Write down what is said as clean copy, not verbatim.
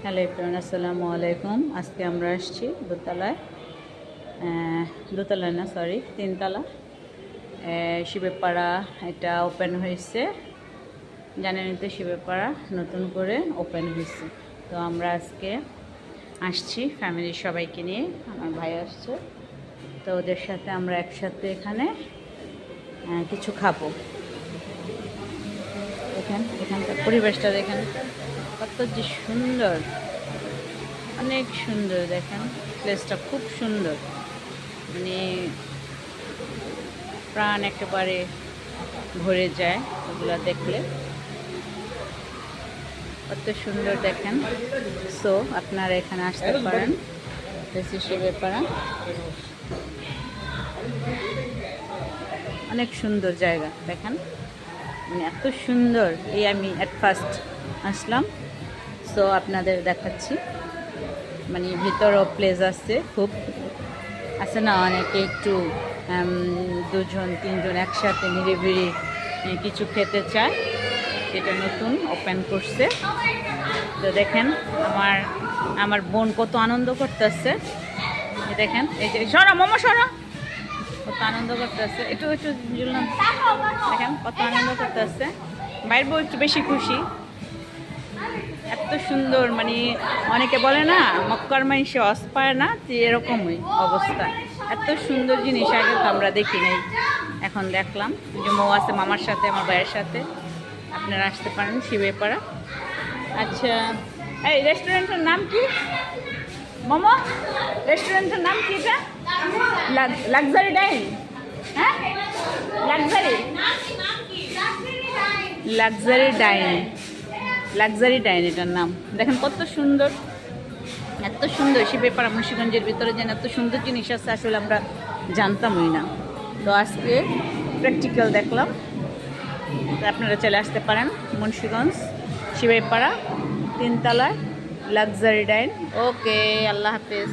Hello everyone, আসসালামু আলাইকুম। আজকে আমরা আসছি দোতলায় না, সরি, তিনতলা শিবেপাড়া। এটা ওপেন হয়েছে, জানেন তো, শিবেপাড়া নতুন করে ওপেন হয়েছে। তো আমরা আজকে আসছি ফ্যামিলির সবাইকে নিয়ে। আমার ভাই আসছে, তো ওদের সাথে আমরা একসাথে এখানে কিছু খাবো। এখানকার পরিবেশটা দেখেন কত যে সুন্দর, অনেক সুন্দর। দেখেন প্লেসটা খুব সুন্দর, মানে প্রাণ একেবারে ভরে যায় ওগুলো দেখলে। কত সুন্দর দেখেন। সো আপনারা এখানে আসতে পারেন, শিবেপাড়া অনেক সুন্দর জায়গা। দেখেন মানে এত সুন্দর, এই আমি অ্যাট ফার্স্ট আসলাম। সো আপনাদের দেখাচ্ছি, মানে ভিতরও প্লেস আছে, খুব আছে না, অনেকে একটু দুজন তিনজন একসাথে নিরিবিলি কিছু খেতে চায়। এটা নতুন ওপেন করছে। তো দেখেন আমার বোন কত আনন্দ করতেছে। দেখেন এই যে সরা মোমো সরা, কত আনন্দ করতেছে। একটু জুললাম, দেখেন কত আনন্দ করতেছে। বাইর বউ একটু বেশি খুশি, এত সুন্দর। মানে অনেকে বলে না মক্কার মানুষে অস্পায় না, যে এরকমই অবস্থা। এত সুন্দর জিনিস আগে তো আমরা দেখি নাই, এখন দেখলাম। যে মৌ আছে মামার সাথে, আমার ভাইয়ের সাথে। আপনারা আসতে পারেন শিবেপাড়া। আচ্ছা, এই রেস্টুরেন্টের নাম কি? মোমো রেস্টুরেন্টের নাম কি? এটা লাক্সারি ডাইন। হ্যাঁ, লাক্সারি ডাইন এটার নাম। দেখেন কত সুন্দর, এত সুন্দর। শিবেপাড়া মুন্সিগঞ্জের ভিতরে যেন এত সুন্দর জিনিস আছে, আসলে আমরা জানতামই না। তো আজকে প্র্যাকটিক্যাল দেখলাম। তো আপনারা চলে আসতে পারেন মুন্সিগঞ্জ শিবেপাড়া, তিনতলায় লাক্সারি ডাইন। ওকে, আল্লাহ হাফেজ।